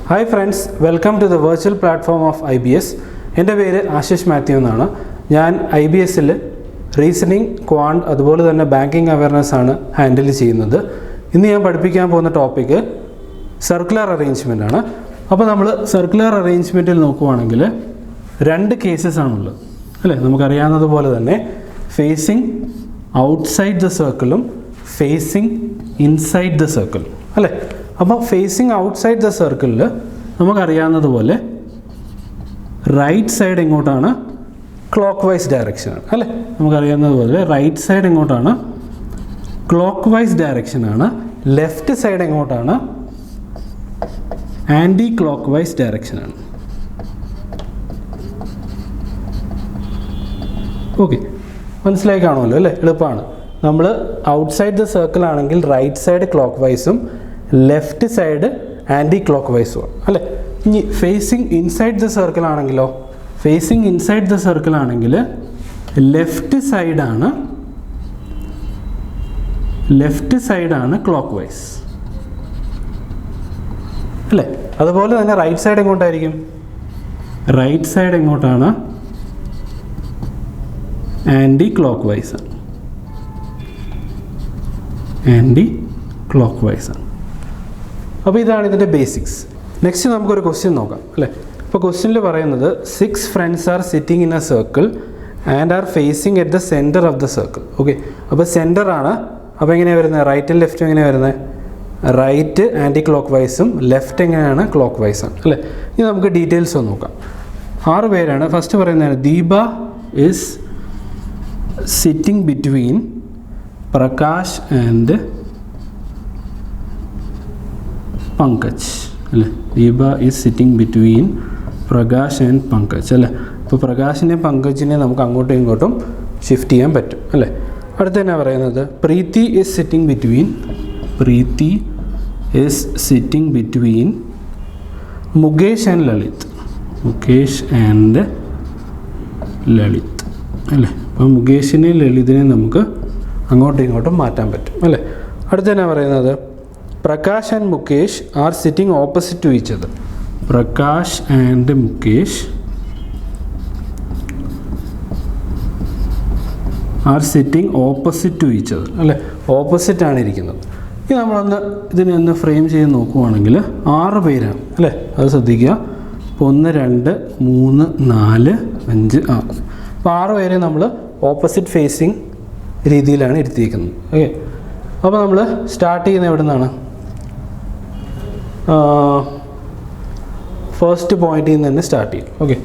Hi friends, welcome to the virtual platform of IBS. എൻ്റെ പേര് ആശിഷ് മാത്യു എന്നാണ്. ഞാൻ IBSൽ റീസണിംഗ്, ക്വാണ്ട് അതുപോലെ തന്നെ ബാങ്കിങ് അവയർനെസ് ആണ് ഹാൻഡിൽ ചെയ്യുന്നത്. ഇന്ന് ഞാൻ പഠിപ്പിക്കാൻ പോകുന്ന ടോപ്പിക്ക് സർക്കുലർ അറേഞ്ച്മെൻ്റ് ആണ്. അപ്പോൾ നമ്മൾ സർക്കുലർ അറേഞ്ച്മെൻറ്റിൽ നോക്കുവാണെങ്കിൽ രണ്ട് കേസസ് ആണുള്ളത് അല്ലേ. നമുക്കറിയാവുന്നതുപോലെ തന്നെ ഫേസിങ് ഔട്ട്സൈഡ് ദ സർക്കിളും ഫേസിങ് ഇൻസൈഡ് ദ സർക്കിളും അല്ലേ. അപ്പോൾ ഫേസിങ് ഔട്ട്സൈഡ് ദ സർക്കിളിൽ നമുക്കറിയാവുന്നതുപോലെ റൈറ്റ് സൈഡ് എങ്ങോട്ടാണ്? ക്ലോക്ക് വൈസ് ഡയറക്ഷനാണ് അല്ലേ. നമുക്കറിയാവുന്നതുപോലെ റൈറ്റ് സൈഡ് എങ്ങോട്ടാണ്? ക്ലോക്ക് വൈസ് ഡയറക്ഷനാണ്. ലെഫ്റ്റ് സൈഡ് എങ്ങോട്ടാണ്? ആൻറ്റി ക്ലോക്ക് വൈസ് ഡയറക്ഷനാണ്. ഓക്കെ, മനസ്സിലായി കാണുമല്ലോ അല്ലേ. എളുപ്പമാണ്. നമ്മൾ ഔട്ട്സൈഡ് ദ സർക്കിൾ ആണെങ്കിൽ റൈറ്റ് സൈഡ് ക്ലോക്ക് വൈസും ലെഫ്റ്റ് സൈഡ് ആൻറ്റി ക്ലോക്ക് വൈസും അല്ലേ. ഇനി ഫേസിങ് ഇൻസൈഡ് ദ സർക്കിൾ ആണെങ്കിലോ, ഫേസിങ് ഇൻസൈഡ് ദ സർക്കിൾ ആണെങ്കിൽ ലെഫ്റ്റ് സൈഡാണ് ക്ലോക്ക് വൈസ് അല്ലേ. അതുപോലെ തന്നെ റൈറ്റ് സൈഡ് എങ്ങോട്ടായിരിക്കും? റൈറ്റ് സൈഡ് എങ്ങോട്ടാണ്? ആൻറ്റി ക്ലോക്ക് വൈസ് ആണ്. ആൻറ്റി ക്ലോക്ക് വൈസ് ആണ്. അപ്പോൾ ഇതാണ് ഇതിൻ്റെ ബേസിക്സ്. നെക്സ്റ്റ് നമുക്കൊരു ക്വസ്റ്റ്യൻ നോക്കാം അല്ലേ. അപ്പോൾ ക്വസ്റ്റ്യനിൽ പറയുന്നത് 6 friends are sitting in A circle and are facing at the centre of the circle. Okay, അപ്പോൾ സെൻറ്ററാണ്. അപ്പോൾ എങ്ങനെയാണ് വരുന്നത്? റൈറ്റും ലെഫ്റ്റും എങ്ങനെയാണ് വരുന്നത്? റൈറ്റ് ആൻറ്റി ക്ലോക്ക് വൈസും ലെഫ്റ്റ് എങ്ങനെയാണ്? ക്ലോക്ക് വൈസാണ് അല്ലേ. ഇനി നമുക്ക് ഡീറ്റെയിൽസ് ഒന്ന് നോക്കാം. 6 പേരാണ്. ഫസ്റ്റ് പറയുന്നതാണ് Deepa is sitting between Prakash and Pankaj അല്ലേ. Deepa is sitting between Prakash and Pankaj അല്ലേ. ഇപ്പോൾ പ്രകാശിനെയും പങ്കജിനെയും നമുക്ക് അങ്ങോട്ടും ഇങ്ങോട്ടും ഷിഫ്റ്റ് ചെയ്യാൻ പറ്റും അല്ലേ. അടുത്ത് തന്നെ പറയുന്നത് Preeti is sitting between Mukesh and Lalit അല്ലേ. അപ്പോൾ മുകേഷിനെയും ലളിതിനെയും നമുക്ക് അങ്ങോട്ടും ഇങ്ങോട്ടും മാറ്റാൻ പറ്റും അല്ലേ. അടുത്ത് തന്നെ പറയുന്നത് Prakash and Mukesh are sitting opposite to each other. Prakash and Mukesh are sitting opposite to each other അല്ലേ. ഓപ്പോസിറ്റാണ് ഇരിക്കുന്നത്. ഇനി നമ്മളൊന്ന് ഇതിനൊന്ന് ഫ്രെയിം ചെയ്ത് നോക്കുവാണെങ്കിൽ 6 പേരാണ് അല്ലേ. അത് ശ്രദ്ധിക്കുക. ഇപ്പോൾ 1 2 3 4 5 6. അപ്പോൾ 6 പേരെ നമ്മൾ ഓപ്പോസിറ്റ് ഫേസിങ് രീതിയിലാണ് ഇരുത്തിയിരിക്കുന്നത്. ഓക്കെ, അപ്പോൾ നമ്മൾ സ്റ്റാർട്ട് ചെയ്യുന്നത് എവിടെ നിന്നാണ്? ഫസ്റ്റ് പോയിന്റിൽ നിന്ന് തന്നെ സ്റ്റാർട്ട് ചെയ്യും. ഓക്കെ,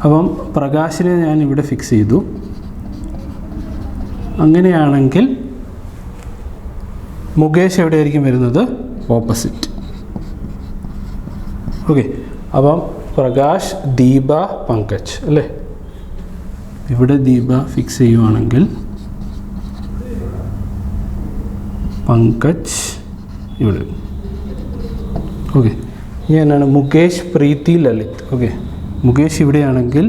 അപ്പം പ്രകാശിനെ ഞാൻ ഇവിടെ ഫിക്സ് ചെയ്തു. അങ്ങനെയാണെങ്കിൽ മുകേഷ് എവിടെയായിരിക്കും വരുന്നത്? ഓപ്പോസിറ്റ്. ഓക്കെ, അപ്പം പ്രകാശ്, ദീപ, പങ്കജ് അല്ലേ. ഇവിടെ ദീപ ഫിക്സ് ചെയ്യുവാണെങ്കിൽ പങ്കജ് ഇവിടെ. ഓക്കെ, ഇനി എന്നാണ്? മുകേഷ്, പ്രീതി, ലളിത്. ഓക്കെ, മുകേഷ് ഇവിടെയാണെങ്കിൽ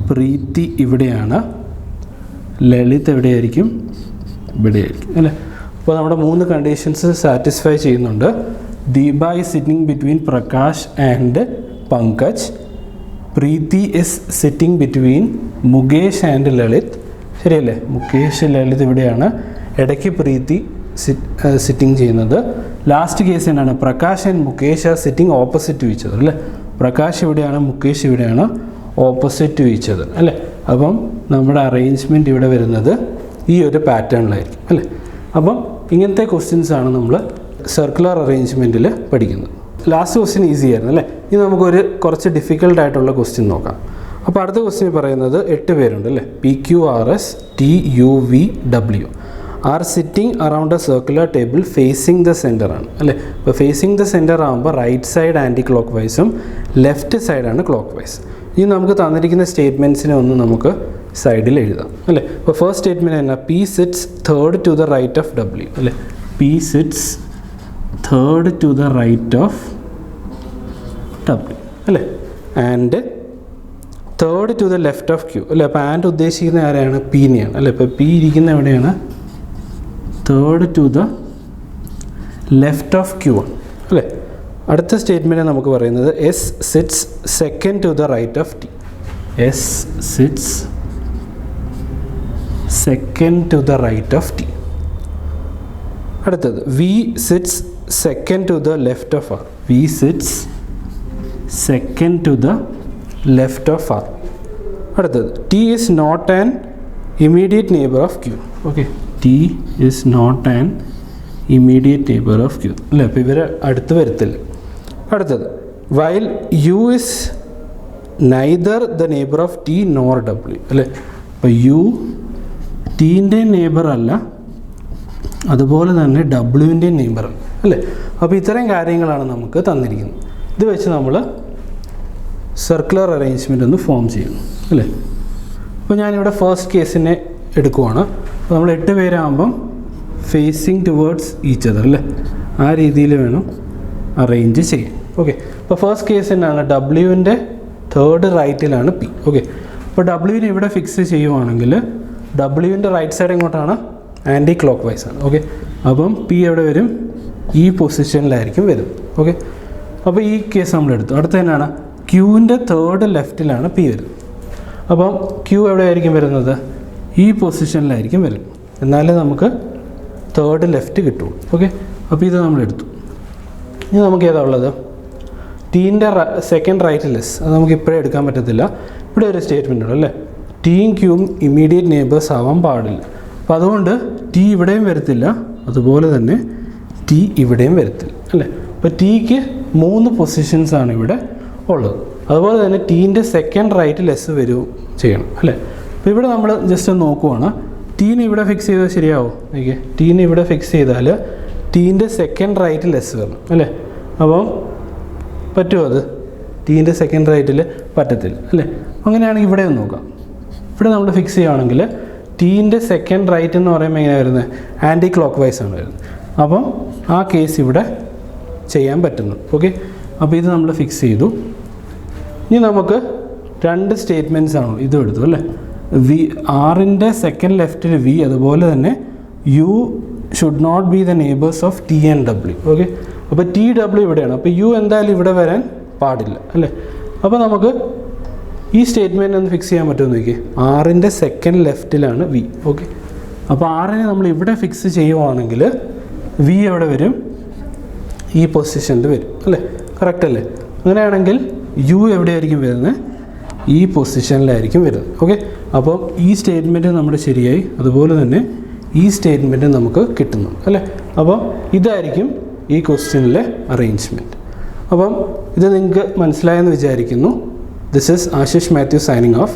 പ്രീതി ഇവിടെയാണ്, ലളിത് എവിടെയായിരിക്കും? ഇവിടെയായിരിക്കും അല്ലേ. അപ്പോൾ നമ്മുടെ 3 കണ്ടീഷൻസ് സാറ്റിസ്ഫൈ ചെയ്യുന്നുണ്ട്. Deepa is sitting between Prakash and Pankaj. Preethi is sitting between Mukesh and Lalit. ശരിയല്ലേ? മുകേഷ്, ലളിത് ഇവിടെയാണ്, ഇടയ്ക്ക് പ്രീതി സിറ്റിംഗ് ചെയ്യുന്നത്. ലാസ്റ്റ് കേസ് എന്നാണ്? Prakash and Mukesh are sitting opposite to each other അല്ലേ. പ്രകാശ് ഇവിടെയാണ്, മുകേഷ് ഇവിടെയാണ്, ഓപ്പോസിറ്റ് ടു ഈച്ച് അതർ അല്ലേ. അപ്പം നമ്മുടെ അറേഞ്ച്മെൻറ്റ് ഇവിടെ വരുന്നത് ഈ ഒരു പാറ്റേണിലായിരിക്കും അല്ലേ. അപ്പം ഇങ്ങനത്തെ ക്വസ്റ്റ്യൻസാണ് നമ്മൾ സർക്കുലർ അറേഞ്ച്മെൻറ്റിൽ പഠിക്കുന്നത്. ലാസ്റ്റ് ക്വസ്റ്റ്യൻ ഈസി ആയിരുന്നു അല്ലേ. ഇനി നമുക്കൊരു കുറച്ച് ഡിഫിക്കൽട്ടായിട്ടുള്ള ക്വസ്റ്റ്യൻ നോക്കാം. അപ്പോൾ അടുത്ത ക്വസ്റ്റ്യൻ പറയുന്നത് 8 പേരുണ്ട് അല്ലേ. PQRS TUVW are sitting around a circular table facing the centre ആണ് അല്ലേ. ഇപ്പോൾ ഫേസിങ് ദ സെൻറ്റർ ആകുമ്പോൾ റൈറ്റ് സൈഡ് ആൻറ്റി ക്ലോക്ക് വൈസും ലെഫ്റ്റ് സൈഡാണ് ക്ലോക്ക് വൈസ്. ഇനി നമുക്ക് തന്നിരിക്കുന്ന സ്റ്റേറ്റ്മെൻറ്റ്സിനെ ഒന്ന് നമുക്ക് സൈഡിൽ എഴുതാം അല്ലേ. ഇപ്പോൾ ഫസ്റ്റ് സ്റ്റേറ്റ്മെൻറ്റ് എന്നാ? P sits third to the right of W അല്ലേ. P sits third to the right of W അല്ലേ. And third to the left of Q അല്ലേ. അപ്പോൾ ആൻഡ് ഉദ്ദേശിക്കുന്ന ആരെയാണ്? പീനെയാണ് അല്ലേ. ഇപ്പോൾ P ഇരിക്കുന്ന എവിടെയാണ്? Third to the left of Q ആണ് അല്ലേ. അടുത്ത സ്റ്റേറ്റ്മെൻറ്റ് നമുക്ക് പറയുന്നത് S sits second to the right of T. S sits second to the right of T. അടുത്തത് V sits second to the left of R. V sits second to the left of R. അടുത്തത് T is not an immediate neighbour of Q. Okay, T is not an immediate neighbour of Q അല്ലേ, അപ്പോൾ ഇവർ അടുത്ത് വരത്തില്ല. അടുത്തത് while U is neither the neighbour of T nor W അല്ലേ, അപ്പോൾ U ടീൻ്റെ neighbour അല്ല, അതുപോലെ തന്നെ ഡബ്ല്യുവിൻ്റെ നെയ്ബർ അല്ലേ. അപ്പോൾ ഇത്തരം കാര്യങ്ങളാണ് നമുക്ക് തന്നിരിക്കുന്നത്. ഇത് വെച്ച് നമ്മൾ സർക്കുലർ അറേഞ്ച്മെൻ്റ് ഒന്ന് ഫോം ചെയ്യണം അല്ലേ. അപ്പോൾ ഞാനിവിടെ ഫസ്റ്റ് കേസിനെ എടുക്കുവാണ്. അപ്പോൾ നമ്മൾ 8 പേരാകുമ്പം ഫേസിങ് ടുവേർഡ്സ് ഈച്ച് അതർ അല്ലേ, ആ രീതിയിൽ വേണം അറേഞ്ച് ചെയ്യാൻ. ഓക്കെ, അപ്പോൾ ഫസ്റ്റ് കേസിനാണ് ഡബ്ല്യുവിൻ്റെ തേർഡ് റൈറ്റിലാണ് പി. ഓക്കെ, അപ്പോൾ ഡബ്ല്യുവിനെ ഇവിടെ ഫിക്സ് ചെയ്യുവാണെങ്കിൽ ഡബ്ല്യുവിൻ്റെ റൈറ്റ് സൈഡ് എങ്ങോട്ടാണ്? ആൻറ്റി ക്ലോക്ക് വൈസ് ആണ്. ഓക്കെ, അപ്പം പി എവിടെ വരും? ഈ പൊസിഷനിലായിരിക്കും വരും. ഓക്കെ, അപ്പോൾ ഈ കേസ് നമ്മൾ എടുത്തു. അടുത്ത തന്നെയാണ് ക്യൂവിൻ്റെ തേർഡ് ലെഫ്റ്റിലാണ് പി വരുന്നത്. അപ്പം ക്യൂ എവിടെ ആയിരിക്കും വരുന്നത്? ഈ പൊസിഷനിലായിരിക്കും വരും, എന്നാലേ നമുക്ക് തേർഡ് ലെഫ്റ്റ് കിട്ടുള്ളൂ. ഓക്കെ, അപ്പോൾ ഇത് നമ്മൾ എടുത്തു. ഇനി നമുക്ക് ഏതാ ഉള്ളത്? ടീൻ്റെ സെക്കൻഡ് റൈറ്റ് ലെസ്, അത് നമുക്ക് ഇപ്പോഴേ എടുക്കാൻ പറ്റത്തില്ല. ഇവിടെ ഒരു സ്റ്റേറ്റ്മെൻ്റ് ഉണ്ട് അല്ലേ, ടീയും ക്യൂവും ഇമ്മീഡിയറ്റ് നെയ്ബേഴ്സ് ആവാൻ പാടില്ല. അപ്പോൾ അതുകൊണ്ട് ടി ഇവിടെയും വരത്തില്ല, അതുപോലെ തന്നെ ടി ഇവിടെയും വരത്തില്ല അല്ലേ. അപ്പോൾ ടിക്ക് 3 പൊസിഷൻസാണ് ഇവിടെ ഉള്ളത്. അതുപോലെ തന്നെ ടീൻ്റെ സെക്കൻഡ് റൈറ്റ് ലെസ് വരും ചെയ്യണം അല്ലേ. അപ്പോൾ ഇവിടെ നമ്മൾ ജസ്റ്റ് നോക്കുവാണ്, ടീനെ ഇവിടെ ഫിക്സ് ചെയ്താൽ ശരിയാവും. ഓക്കെ, ടീനെ ഇവിടെ ഫിക്സ് ചെയ്താൽ ടീൻ്റെ സെക്കൻഡ് റൈറ്റ് ലെസ് വരണം അല്ലേ. അപ്പം പറ്റുമോ? അത് ടീൻ്റെ സെക്കൻഡ് റൈറ്റിൽ പറ്റത്തില്ല അല്ലേ. അങ്ങനെയാണെങ്കിൽ ഇവിടെ ഒന്ന് നോക്കാം. ഇവിടെ നമ്മൾ ഫിക്സ് ചെയ്യുകയാണെങ്കിൽ ടീൻ്റെ സെക്കൻഡ് റൈറ്റ് എന്ന് പറയുമ്പോൾ എങ്ങനെയാണ് വരുന്നത്? ആൻറ്റി ക്ലോക്ക് വൈസ് ആണ് വരുന്നത്. അപ്പം ആ കേസ് ഇവിടെ ചെയ്യാൻ പറ്റുന്നു. ഓക്കെ, അപ്പോൾ ഇത് നമ്മൾ ഫിക്സ് ചെയ്തു. ഇനി നമുക്ക് 2 സ്റ്റേറ്റ്മെൻറ്റ്സ് ആണോ ഇതും എടുത്തു അല്ലേ. വി ആറിൻ്റെ സെക്കൻഡ് ലെഫ്റ്റിൽ വി, അതുപോലെ തന്നെ you should not be the neighbours of T and W. Okay, അപ്പോൾ ടി ഡബ്ല്യു ഇവിടെയാണ്, അപ്പോൾ യു എന്തായാലും ഇവിടെ വരാൻ പാടില്ല അല്ലേ. അപ്പോൾ നമുക്ക് ഈ സ്റ്റേറ്റ്മെൻറ്റ് ഒന്ന് ഫിക്സ് ചെയ്യാൻ പറ്റുമെന്ന് നോക്കി. ആറിൻ്റെ സെക്കൻഡ് ലെഫ്റ്റിലാണ് വി. ഓക്കെ, അപ്പോൾ ആറിനെ നമ്മൾ ഇവിടെ ഫിക്സ് ചെയ്യുവാണെങ്കിൽ വി എവിടെ വരും? ഈ പൊസിഷനിൽ വരും അല്ലേ. കറക്റ്റ് അല്ലേ? അങ്ങനെയാണെങ്കിൽ യു എവിടെയായിരിക്കും വരുന്നത്? ഈ പൊസിഷനിലായിരിക്കും വരുന്നത്. ഓക്കെ, അപ്പോൾ ഈ സ്റ്റേറ്റ്മെൻറ്റ് നമ്മുടെ ശരിയായി, അതുപോലെ തന്നെ ഈ സ്റ്റേറ്റ്മെൻറ്റ് നമുക്ക് കിട്ടുന്നു അല്ലേ. അപ്പോൾ ഇതായിരിക്കും ഈ ക്വസ്റ്റ്യനിലെ അറേഞ്ച്മെൻറ്റ്. അപ്പം ഇത് നിങ്ങൾക്ക് മനസ്സിലായെന്ന് വിചാരിക്കുന്നു. This is Ashish Matthew signing off.